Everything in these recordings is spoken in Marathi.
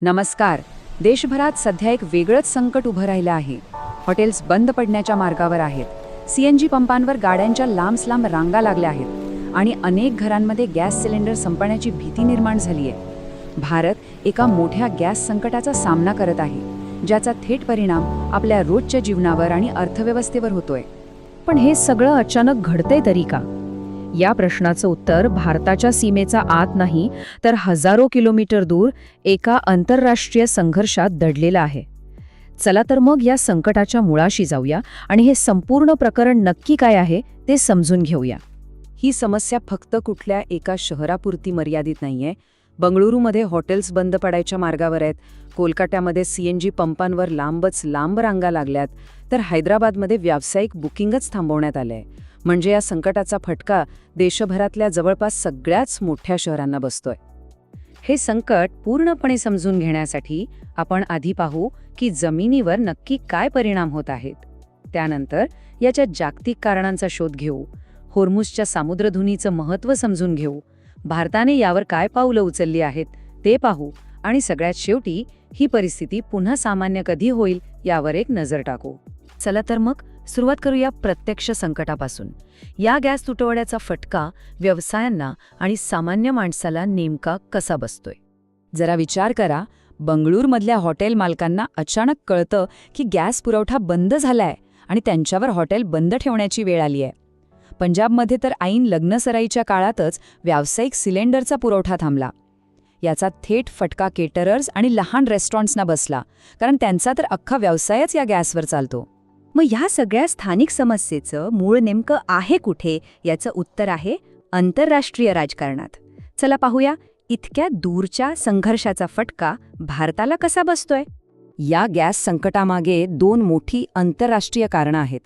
नमस्कार. देशभरात सध्या एक वेगळंच संकट उभं राहिलं आहे. हॉटेल्स बंद पडण्याच्या मार्गावर आहेत. सीएनजी पंपांवर गाड्यांच्या लांब रांगा लागल्या आहेत आणि अनेक घरांमध्ये गॅस सिलेंडर संपण्याची भीती निर्माण झाली आहे. भारत एका मोठ्या गॅस संकटाचा सामना करत आहे, ज्याचा थेट परिणाम आपल्या रोजच्या जीवनावर आणि अर्थव्यवस्थेवर होतोय. पण हे सगळं अचानक घडतंय तरी का? या प्रश्नाचं उत्तर भारताच्या सीमेचा आत नाही, तर हजारो किलोमीटर दूर एका आंतरराष्ट्रीय संघर्षात दडलेला आहे. चला तर मग या संकटाच्या मुळाशी जाऊया आणि हे संपूर्ण प्रकरण नक्की काय आहे ते समजून घेऊया. ही समस्या फक्त कुठल्या एका शहरापुरती मर्यादित नाहीये. बंगळुरूमध्ये हॉटेल्स बंद पडायच्या मार्गावर आहेत, कोलकात्यामध्ये सीएनजी पंपांवर लांब रांगा लागल्यात, तर हैदराबादमध्ये व्यावसायिक बुकिंगच थांबवण्यात आलंय. म्हणजे या संकटाचा फटका देशभरातल्या जवळपास सगळ्याच मोठ्या शहरांना बसतोय. हे संकट पूर्णपणे समजून घेण्यासाठी आपण आधी पाहू की जमिनीवर नक्की काय परिणाम होत आहेत. त्यानंतर याच्या जागतिक कारणांचा शोध घेऊ, होर्मुझच्या सामुद्रधुनीचं महत्त्व समजून घेऊ, भारताने यावर काय पावलं उचलली आहेत ते पाहू आणि सगळ्यात शेवटी ही परिस्थिती पुन्हा सामान्य कधी होईल यावर एक नजर टाकू. चला तर मग सुरुवात करूया प्रत्यक्ष संकटापासून. या गॅस तुटवड्याचा फटका व्यवसायांना आणि सामान्य माणसाला नेमका कसा बसतोय? जरा विचार करा. बंगळूरमधल्या हॉटेल मालकांना अचानक कळतं की गॅस पुरवठा बंद झालाय आणि त्यांच्यावर हॉटेल बंद ठेवण्याची वेळ आली आहे. पंजाबमध्ये तर ऐन लग्नसराईच्या काळातच व्यावसायिक सिलेंडरचा पुरवठा थांबला. याचा थेट फटका केटरर्स आणि लहान रेस्टॉरंट्सना बसला, कारण त्यांचा तर अख्खा व्यवसायच या गॅसवर चालतो. मग ह्या सगळ्या स्थानिक समस्येचं मूळ नेमकं आहे कुठे? याचं उत्तर आहे आंतरराष्ट्रीय राजकारणात. चला पाहूया इतक्या दूरच्या संघर्षाचा फटका भारताला कसा बसतोय. या गॅस संकटामागे दोन मोठी आंतरराष्ट्रीय कारणं आहेत.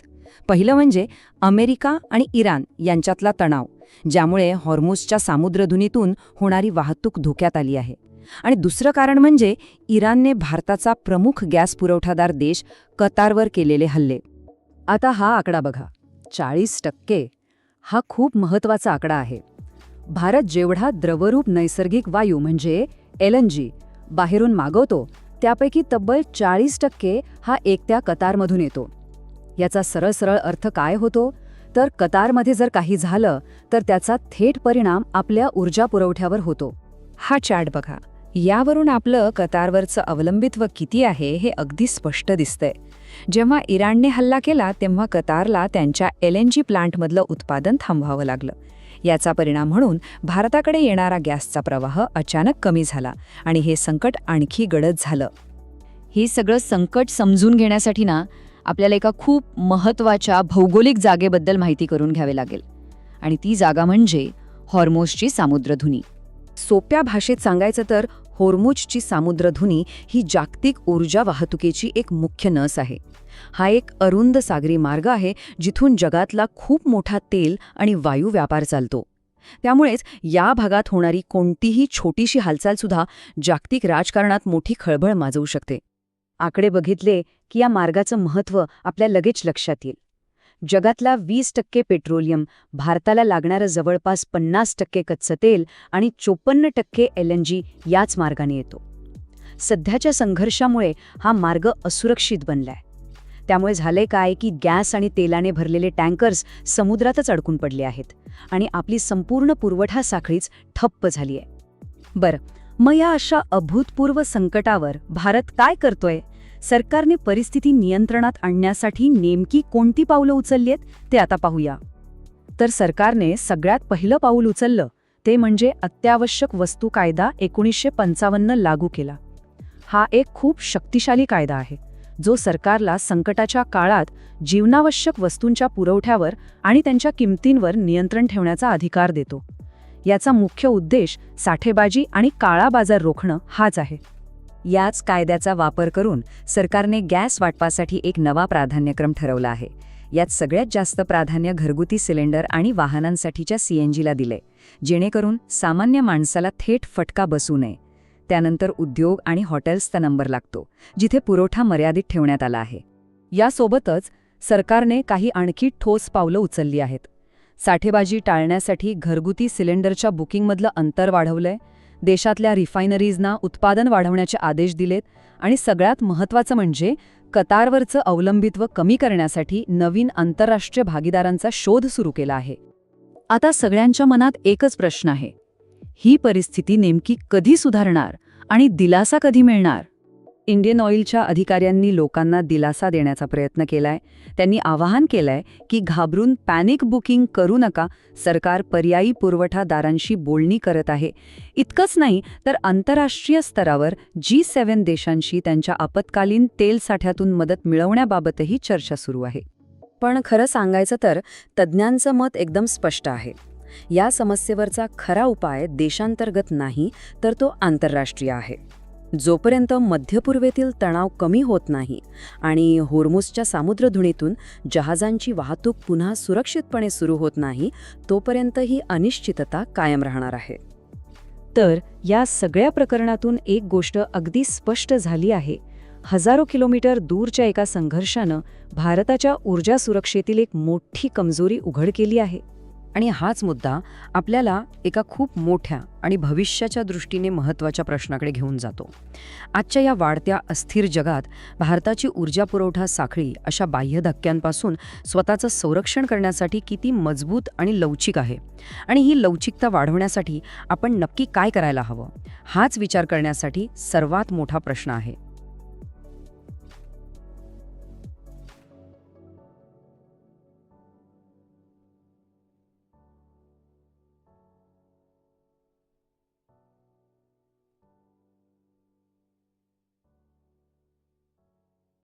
पहिलं म्हणजे अमेरिका आणि इराण यांच्यातला तणाव, ज्यामुळे हॉर्मुझच्या सामुद्रधुनीतून होणारी वाहतूक धोक्यात आली आहे. आणि दुसरं कारण म्हणजे इराणने भारताचा प्रमुख गॅस पुरवठादार देश कतारवर केलेले हल्ले. आता हा आकडा बघा, 40%. हा खूप महत्त्वाचा आकडा आहे. भारत जेवढा द्रवरूप नैसर्गिक वायू म्हणजे LNG बाहेरून मागवतो, त्यापैकी तब्बल 40% हा एकट्या कतारमधून येतो. याचा सरळ अर्थ काय होतो? तर कतारमध्ये जर काही झालं तर त्याचा थेट परिणाम आपल्या ऊर्जा पुरवठ्यावर होतो. हा चार्ट बघा. यावरून आपलं कतारवरचं अवलंबित्व किती आहे हे अगदी स्पष्ट दिसतंय. जेव्हा इराणने हल्ला केला तेव्हा कतारला त्यांच्या LNG प्लांटमधलं उत्पादन थांबवावं लागलं. याचा परिणाम म्हणून भारताकडे येणारा गॅसचा प्रवाह अचानक कमी झाला आणि हे संकट आणखी गडद झालं. हे सगळं संकट समजून घेण्यासाठी आपल्याला एका खूप महत्त्वाच्या भौगोलिक जागेबद्दल माहिती करून घ्यावी लागेल, आणि ती जागा म्हणजे हॉर्मुझची सामुद्रधुनी. सोप्या भाषेत सांगायचं तर हॉर्मुझची सामुद्रधुनी ही जागतिक ऊर्जा वाहतुकीची एक मुख्य नस आहे. हा एक अरुंद सागरी मार्ग आहे जिथून जगातला खूप मोठा तेल आणि वायू व्यापार चालतो. त्यामुळेच या भागात होणारी कोणतीही छोटीशी हालचालसुद्धा जागतिक राजकारणात मोठी खळबळ माजवू शकते. आकडे बघितले की या मार्गाचं महत्त्व आपल्या लगेच लक्षात येईल. जगातला 20% पेट्रोलियम, भारताला लागणारं जवळपास 50% कच्चं तेल आणि 54% LNG याच मार्गाने येतो. सध्याच्या संघर्षामुळे हा मार्ग असुरक्षित बनलाय. त्यामुळे झालंय काय की गॅस आणि तेलाने भरलेले टँकर्स समुद्रातच अडकून पडले आहेत आणि आपली संपूर्ण पुरवठा साखळीच ठप्प झाली आहे. बरं, मग या अशा अभूतपूर्व संकटावर भारत काय करतोय? सरकारने परिस्थिती नियंत्रणात आणण्यासाठी नेमकी कोणती पावलं उचलली आहेत ते आता पाहूया. तर सरकारने सगळ्यात पहिलं पाऊल उचललं ते म्हणजे अत्यावश्यक वस्तू कायदा 1955 लागू केला. हा एक खूप शक्तिशाली कायदा आहे, जो सरकारला संकटाच्या काळात जीवनावश्यक वस्तूंच्या पुरवठ्यावर आणि त्यांच्या किमतींवर नियंत्रण ठेवण्याचा अधिकार देतो. याचा मुख्य उद्देश साठेबाजी आणि काळा बाजार रोखणं हाच आहे. याच कायद्याचा वापर करून सरकारने गॅस वाटपासाठी एक नवा प्राधान्यक्रम ठरवला आहे. यात सगळ्यात जास्त प्राधान्य घरगुती सिलेंडर आणि वाहनांसाठीच्या CNGला दिले, जेणेकरून सामान्य माणसाला थेट फटका बसू नये. त्यानंतर उद्योग आणि हॉटेल्सचा नंबर लागतो, जिथे पुरवठा मर्यादित ठेवण्यात आला आहे. यासोबतच सरकारने काही आणखी ठोस पावलं उचलली आहेत. साठेबाजी टाळण्यासाठी घरगुती सिलेंडरच्या बुकिंगमधलं अंतर वाढवलंय. देशातल्या रिफायनरीजना उत्पादन वाढवण्याचे आदेश दिलेत आणि सगळ्यात महत्त्वाचं म्हणजे कतारवरचं अवलंबित्व कमी करण्यासाठी नवीन आंतरराष्ट्रीय भागीदारांचा शोध सुरू केला आहे. आता सगळ्यांच्या मनात एकच प्रश्न आहे, ही परिस्थिती नेमकी कधी सुधारणार आणि दिलासा कधी मिळणार? इंडियन ऑइलच्या अधिकाऱ्यांनी लोकांना दिलासा देण्याचा प्रयत्न केलाय. त्यांनी आवाहन केलंय की घाबरून पॅनिक बुकिंग करू नका, सरकार पर्यायी पुरवठादारांशी बोलणी करत आहे. इतकंच नाही तर आंतरराष्ट्रीय स्तरावर G7 देशांशी त्यांच्या आपत्कालीन तेल साठ्यातून मदत मिळवण्याबाबतही चर्चा सुरू आहे. पण खरं सांगायचं तर तज्ज्ञांचं मत एकदम स्पष्ट आहे. या समस्येवरचा खरा उपाय देशांतर्गत नाही तर तो आंतरराष्ट्रीय आहे. जोपर्यंत मध्य पूर्वेतील तणाव कमी होत नाही आणि होर्मुझच्या सामुद्रधुनीतून जहाजांची वाहतूक पुन्हा सुरक्षितपणे सुरू होत नाही, तोपर्यंत ही अनिश्चितता कायम राहणार आहे. तर या सगळ्या प्रकरणातून एक गोष्ट अगदी स्पष्ट झाली आहे. हजारो किलोमीटर दूरच्या एका संघर्षानं भारताच्या ऊर्जा सुरक्षेतील एक मोठी कमजोरी उघड केली आहे. आणि हाच मुद्दा आपल्याला एका खूप मोठ्या आणि भविष्याच्या दृष्टीने महत्त्वाच्या प्रश्नाकडे घेऊन जातो. आजच्या या वाढत्या अस्थिर जगात भारताची ऊर्जा पुरवठा साखळी अशा बाह्य धक्क्यांपासून स्वतःचं संरक्षण करण्यासाठी किती मजबूत आणि लवचिक आहे, आणि ही लवचिकता वाढवण्यासाठी आपण नक्की काय करायला हवं, हाच विचार करण्यासाठी सर्वात मोठा प्रश्न आहे.